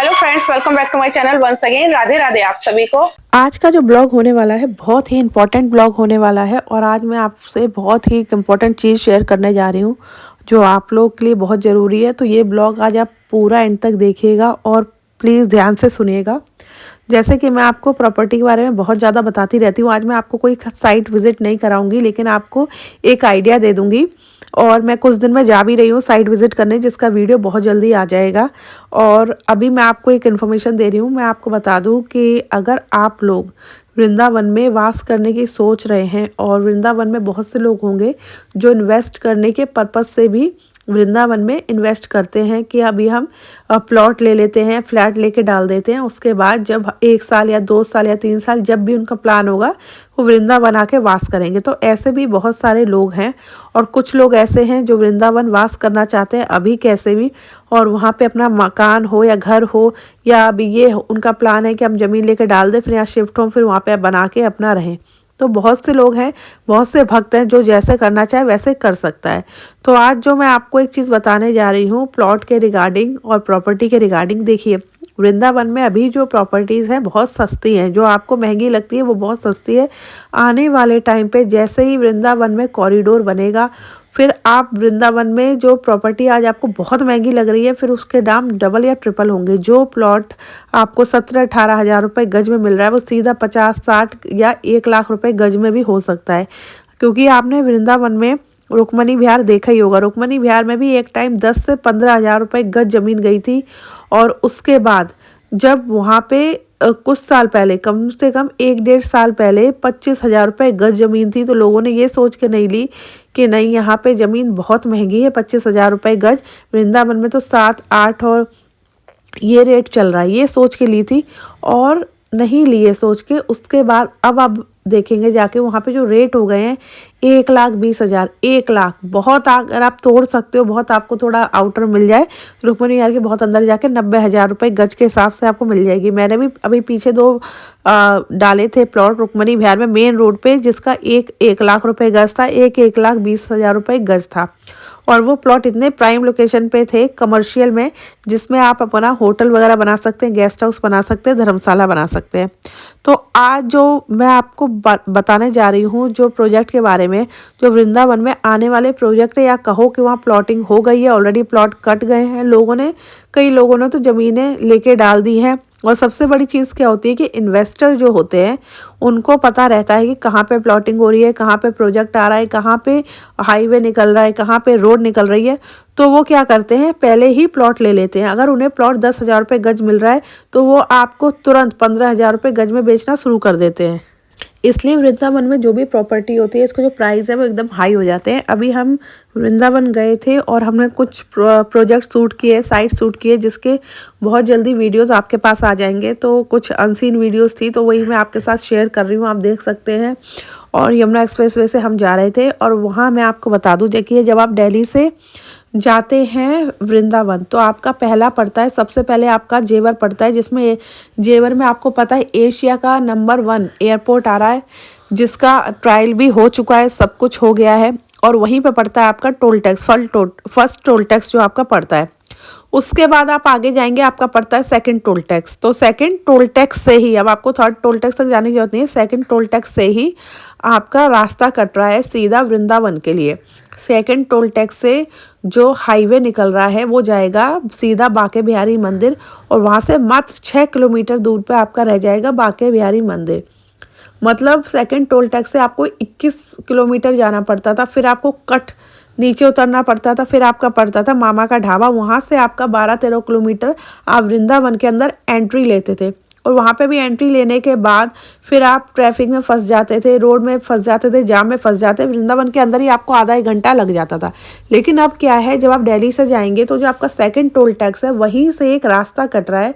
Hello friends, welcome back to my channel once again. Radhe Radhe आप सभी को। आज का जो ब्लॉग होने वाला है बहुत ही इम्पोर्टेंट ब्लॉग होने वाला है और आज मैं आपसे बहुत ही इम्पोर्टेंट चीज़ शेयर करने जा रही हूँ जो आप लोग के लिए बहुत ज़रूरी है। तो ये ब्लॉग आज आप पूरा एंड तक देखिएगा और प्लीज़ ध्यान से सुनिएगा। जैसे कि मैं आपको प्रॉपर्टी के बारे में बहुत ज़्यादा बताती रहती हूँ, आज मैं आपको कोई साइट विज़िट नहीं कराऊंगी लेकिन आपको एक आइडिया दे दूँगी। और मैं कुछ दिन में जा भी रही हूँ साइट विज़िट करने, जिसका वीडियो बहुत जल्दी आ जाएगा। और अभी मैं आपको एक इन्फॉर्मेशन दे रही हूँ, मैं आपको बता दूँ कि अगर आप लोग वृंदावन में वास करने की सोच रहे हैं और वृंदावन में बहुत से लोग होंगे जो इन्वेस्ट करने के पर्पज़ से भी वृंदावन में इन्वेस्ट करते हैं कि अभी हम प्लॉट ले लेते हैं, फ्लैट लेके डाल देते हैं, उसके बाद जब 1 साल या 2 साल या 3 साल जब भी उनका प्लान होगा वो वृंदावन आके वास करेंगे। तो ऐसे भी बहुत सारे लोग हैं और कुछ लोग ऐसे हैं जो वृंदावन वास करना चाहते हैं अभी कैसे भी, और वहाँ पे अपना मकान हो या घर हो या अभी ये उनका प्लान है कि हम ज़मीन लेके डाल दें फिर यहाँ शिफ्ट हों फिर वहाँ पे बना के अपना रहें। तो बहुत से लोग हैं, बहुत से भक्त हैं जो जैसे करना चाहे वैसे कर सकता है। तो आज जो मैं आपको एक चीज़ बताने जा रही हूँ प्लॉट के रिगार्डिंग और प्रॉपर्टी के रिगार्डिंग, देखिए वृंदावन में अभी जो प्रॉपर्टीज़ हैं बहुत सस्ती हैं, जो आपको महंगी लगती है वो बहुत सस्ती है। आने वाले टाइम पे जैसे ही वृंदावन में कॉरिडोर बनेगा फिर आप वृंदावन में जो प्रॉपर्टी आज आपको बहुत महंगी लग रही है फिर उसके दाम डबल या ट्रिपल होंगे। जो प्लॉट आपको 17-18 हज़ार रुपये गज में मिल रहा है वो सीधा 50-60 या 1 लाख रुपए गज में भी हो सकता है। क्योंकि आपने वृंदावन में रुक्मणी विहार देखा ही होगा, रुक्मणी विहार में भी एक टाइम 10 से 15 हज़ार रुपये गज जमीन गई थी। और उसके बाद जब वहाँ पे कुछ साल पहले, कम से कम 1-1.5 साल पहले 25 हज़ार रुपये गज ज़मीन थी, तो लोगों ने ये सोच के नहीं ली कि नहीं यहाँ पे ज़मीन बहुत महंगी है, 25 हज़ार रुपये गज। वृंदावन में तो 7-8 और ये रेट चल रहा है, ये सोच के ली थी और नहीं लिए सोच के। उसके बाद अब देखेंगे जाके वहाँ पे जो रेट हो गए हैं 1,20,000, 1 लाख बहुत, अगर आप तोड़ सकते हो बहुत, आपको थोड़ा आउटर मिल जाए रुक्मणी विहार के बहुत अंदर जाके 90 हज़ार रुपये गज के हिसाब से आपको मिल जाएगी। मैंने भी अभी पीछे 2 डाले थे प्लॉट रुक्मणी विहार में मेन रोड पे, जिसका 1 लाख रुपए गज था, 1,20,000 रुपये गज था। और वो प्लॉट इतने प्राइम लोकेशन पे थे कमर्शियल में, जिसमें आप अपना होटल वगैरह बना सकते हैं, गेस्ट हाउस बना सकते हैं, धर्मशाला बना सकते हैं। तो आज जो मैं आपको बताने जा रही हूँ जो प्रोजेक्ट के बारे में, जो वृंदावन में आने वाले प्रोजेक्ट है, या कहो कि वहाँ प्लॉटिंग हो गई है, ऑलरेडी प्लॉट कट गए हैं लोगों ने, कई लोगों ने तो ज़मीनें लेके डाल दी हैं। और सबसे बड़ी चीज़ क्या होती है कि इन्वेस्टर जो होते हैं उनको पता रहता है कि कहाँ पे प्लॉटिंग हो रही है, कहाँ पे प्रोजेक्ट आ रहा है, कहाँ पे हाईवे निकल रहा है, कहाँ पे रोड निकल रही है। तो वो क्या करते हैं, पहले ही प्लॉट ले लेते हैं। अगर उन्हें प्लॉट 10 हज़ार रुपये गज मिल रहा है तो वो आपको तुरंत 15 हज़ार रुपये गज में बेचना शुरू कर देते हैं। इसलिए वृंदावन में जो भी प्रॉपर्टी होती है इसको जो प्राइस है वो एकदम हाई हो जाते हैं। अभी हम वृंदावन गए थे और हमने कुछ प्रोजेक्ट शूट किए, साइट शूट किए, जिसके बहुत जल्दी वीडियोस आपके पास आ जाएंगे। तो कुछ अनसीन वीडियोस थी तो वही मैं आपके साथ शेयर कर रही हूँ, आप देख सकते हैं। और यमुना एक्सप्रेसवे से हम जा रहे थे और वहाँ मैं आपको बता दूँ, देखिए जब आप दिल्ली से जाते हैं वृंदावन तो आपका पहला पड़ता है, सबसे पहले आपका जेवर पड़ता है, जिसमें जेवर में आपको पता है एशिया का नंबर 1 एयरपोर्ट आ रहा है, जिसका ट्रायल भी हो चुका है, सब कुछ हो गया है। और वहीं पे पड़ता है आपका toll tax, first toll tax जो आपका पड़ता है। उसके बाद आप आगे जाएंगे आपका पड़ता है सेकंड टोल टैक्स। तो सेकंड टोल टैक्स से ही अब आपको थर्ड टोल टैक्स तक जाने की जरूरत नहीं है, सेकंड टोल टैक्स से ही आपका रास्ता कट रहा है सीधा वृंदावन के लिए। सेकंड टोल टैक्स से जो हाईवे निकल रहा है वो जाएगा सीधा बांके बिहारी मंदिर, और वहाँ से मात्र 6 किलोमीटर दूर पे आपका रह जाएगा बांके बिहारी मंदिर। मतलब सेकंड टोल टैक्स से आपको 21 किलोमीटर जाना पड़ता था, फिर आपको कट नीचे उतरना पड़ता था, फिर आपका पड़ता था मामा का ढाबा, वहाँ से आपका 12-13 किलोमीटर आप वृंदावन के अंदर एंट्री लेते थे। और वहाँ पे भी एंट्री लेने के बाद फिर आप ट्रैफिक में फंस जाते थे, रोड में फंस जाते थे, जाम में फंस जाते, वृंदावन के अंदर ही आपको आधा 1 घंटा लग जाता था। लेकिन अब क्या है, जब आप दिल्ली से जाएंगे तो जो आपका सेकंड टोल टैक्स है वहीं से एक रास्ता कट रहा है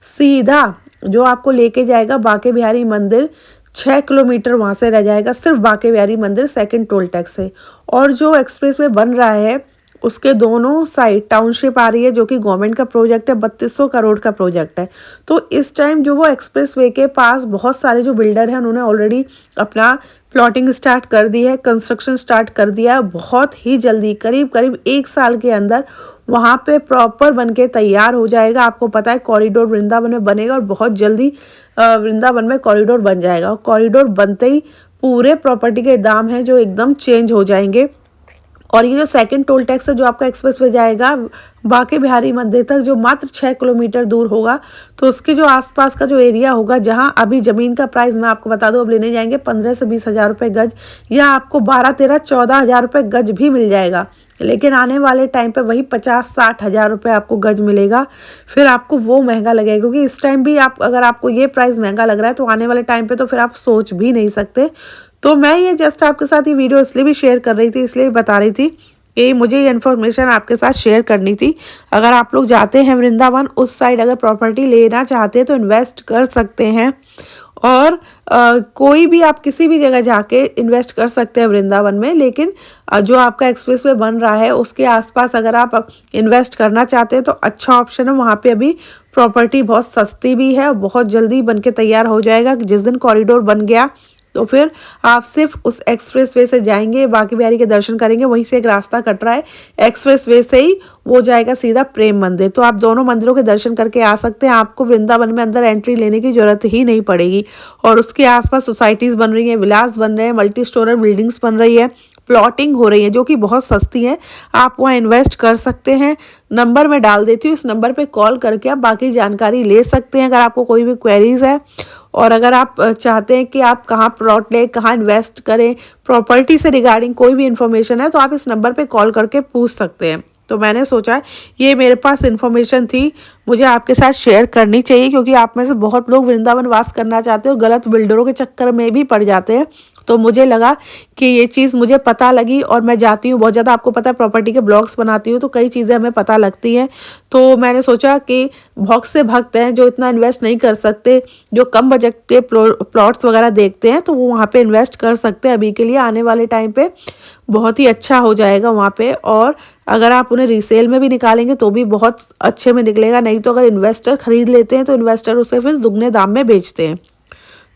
सीधा, जो आपको लेके जाएगा बांके बिहारी मंदिर। 6 किलोमीटर वहाँ से रह जाएगा सिर्फ बांके बिहारी मंदिर सेकंड टोल टैक्स से। और जो एक्सप्रेस वे बन रहा है उसके दोनों साइड टाउनशिप आ रही है, जो कि गवर्नमेंट का प्रोजेक्ट है, 3200 करोड़ का प्रोजेक्ट है। तो इस टाइम जो वो एक्सप्रेस वे के पास बहुत सारे जो बिल्डर हैं उन्होंने ऑलरेडी अपना प्लॉटिंग स्टार्ट कर दी है, कंस्ट्रक्शन स्टार्ट कर दिया है। बहुत ही जल्दी करीब करीब 1 साल के अंदर वहाँ पे प्रॉपर बन के तैयार हो जाएगा। आपको पता है कॉरिडोर वृंदावन में बनेगा और बहुत जल्दी वृंदावन में कॉरिडोर बन जाएगा। और कॉरिडोर बनते ही पूरे प्रॉपर्टी के दाम हैं जो एकदम चेंज हो जाएंगे। और ये जो सेकंड टोल टैक्स है जो आपका एक्सप्रेस वे जाएगा बांके बिहारी मंदिर तक, जो मात्र 6 किलोमीटर दूर होगा, तो उसके जो आसपास का जो एरिया होगा, जहां अभी ज़मीन का प्राइस मैं आपको बता दूं अब लेने जाएंगे 15 से 20 हज़ार रुपये गज, या आपको 12, 13, 14 हज़ार रुपये गज भी मिल जाएगा। लेकिन आने वाले टाइम पे वही 50-60 हज़ार रुपये आपको गज मिलेगा। फिर आपको वो महंगा लगेगा, क्योंकि इस टाइम भी आप अगर आपको ये प्राइस महंगा लग रहा है तो आने वाले टाइम पे तो फिर आप सोच भी नहीं सकते। तो मैं ये जस्ट आपके साथ ये वीडियो इसलिए भी शेयर कर रही थी, इसलिए बता रही थी कि मुझे ये इन्फॉर्मेशन आपके साथ शेयर करनी थी। अगर आप लोग जाते हैं वृंदावन उस साइड, अगर प्रॉपर्टी लेना चाहते हैं तो इन्वेस्ट कर सकते हैं। और कोई भी आप किसी भी जगह जाके इन्वेस्ट कर सकते हैं वृंदावन में, लेकिन जो आपका एक्सप्रेस वे बन रहा है उसके आसपास अगर आप इन्वेस्ट करना चाहते हैं तो अच्छा ऑप्शन है। वहाँ पे अभी प्रॉपर्टी बहुत सस्ती भी है और बहुत जल्दी बन के तैयार हो जाएगा। जिस दिन कॉरिडोर बन गया तो फिर आप सिर्फ उस एक्सप्रेस वे से जाएंगे, बांके बिहारी के दर्शन करेंगे, वहीं से एक रास्ता कट रहा है एक्सप्रेस वे से ही, वो जाएगा सीधा प्रेम मंदिर। तो आप दोनों मंदिरों के दर्शन करके आ सकते हैं। आपको वृंदावन में अंदर एंट्री लेने की जरूरत ही नहीं पड़ेगी। और उसके आसपास सोसाइटीज़ बन रही हैं, विलास बन रहे हैं, मल्टी स्टोरर बिल्डिंग्स बन रही है, प्लॉटिंग हो रही है जो कि बहुत सस्ती है। आप वहाँ इन्वेस्ट कर सकते हैं। नंबर मैं डाल देती हूँ, इस नंबर पे कॉल करके आप बाकी जानकारी ले सकते हैं अगर आपको कोई भी क्वेरीज है। और अगर आप चाहते हैं कि आप कहाँ प्लॉट लें, कहाँ इन्वेस्ट करें, प्रॉपर्टी से रिगार्डिंग कोई भी इन्फॉर्मेशन है तो आप इस नंबर पे कॉल करके पूछ सकते हैं। तो मैंने सोचा ये मेरे पास इन्फॉर्मेशन थी, मुझे आपके साथ शेयर करनी चाहिए, क्योंकि आप में से बहुत लोग वृंदावन वास करना चाहते हो, गलत बिल्डरों के चक्कर में भी पड़ जाते हैं। तो मुझे लगा कि ये चीज़ मुझे पता लगी, और मैं जाती हूँ बहुत ज़्यादा, आपको पता है प्रॉपर्टी के ब्लॉग्स बनाती हूँ तो कई चीज़ें हमें पता लगती हैं। तो मैंने सोचा कि बहुत से भक्त हैं जो इतना इन्वेस्ट नहीं कर सकते, जो कम बजट के प्लॉट्स वगैरह देखते हैं, तो वो वहाँ पे इन्वेस्ट कर सकते हैं अभी के लिए। आने वाले टाइम पे बहुत ही अच्छा हो जाएगा वहाँ पे। और अगर आप उन्हें रीसेल में भी निकालेंगे तो भी बहुत अच्छे में निकलेगा, नहीं तो अगर इन्वेस्टर खरीद लेते हैं तो इन्वेस्टर उसे फिर दुगने दाम में बेचते हैं।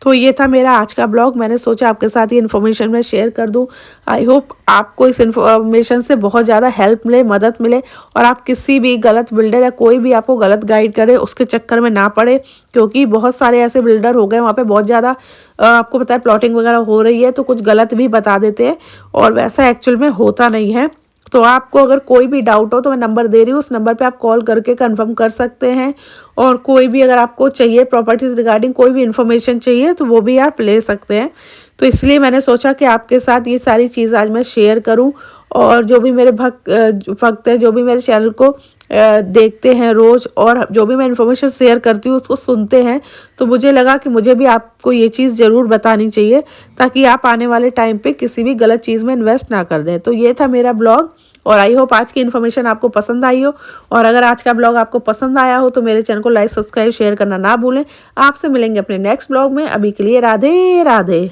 तो ये था मेरा आज का ब्लॉग, मैंने सोचा आपके साथ ये इन्फॉर्मेशन मैं शेयर कर दूं। आई होप आपको इस इन्फॉर्मेशन से बहुत ज़्यादा हेल्प मिले, मदद मिले, और आप किसी भी गलत बिल्डर या कोई भी आपको गलत गाइड करे उसके चक्कर में ना पड़े, क्योंकि बहुत सारे ऐसे बिल्डर हो गए वहाँ पे बहुत ज़्यादा आपको पता है प्लॉटिंग वगैरह हो रही है तो कुछ गलत भी बता देते हैं और वैसा एक्चुअल में होता नहीं है। तो आपको अगर कोई भी डाउट हो तो मैं नंबर दे रही हूँ, उस नंबर पे आप कॉल करके कंफर्म कर सकते हैं। और कोई भी अगर आपको चाहिए प्रॉपर्टीज़ रिगार्डिंग कोई भी इन्फॉर्मेशन चाहिए तो वो भी आप ले सकते हैं। तो इसलिए मैंने सोचा कि आपके साथ ये सारी चीज़ आज मैं शेयर करूं। और जो भी मेरे भक्त हैं, जो भी मेरे चैनल को देखते हैं रोज़, और जो भी मैं इन्फॉर्मेशन शेयर करती हूँ उसको सुनते हैं, तो मुझे लगा कि मुझे भी आपको ये चीज़ ज़रूर बतानी चाहिए, ताकि आप आने वाले टाइम पे किसी भी गलत चीज़ में इन्वेस्ट ना कर दें। तो ये था मेरा ब्लॉग, और आई होप आज की इन्फॉर्मेशन आपको पसंद आई हो। और अगर आज का ब्लॉग आपको पसंद आया हो तो मेरे चैनल को लाइक, सब्सक्राइब, शेयर करना ना भूलें। आपसे मिलेंगे अपने नेक्स्ट ब्लॉग में। अभी के लिए राधे राधे।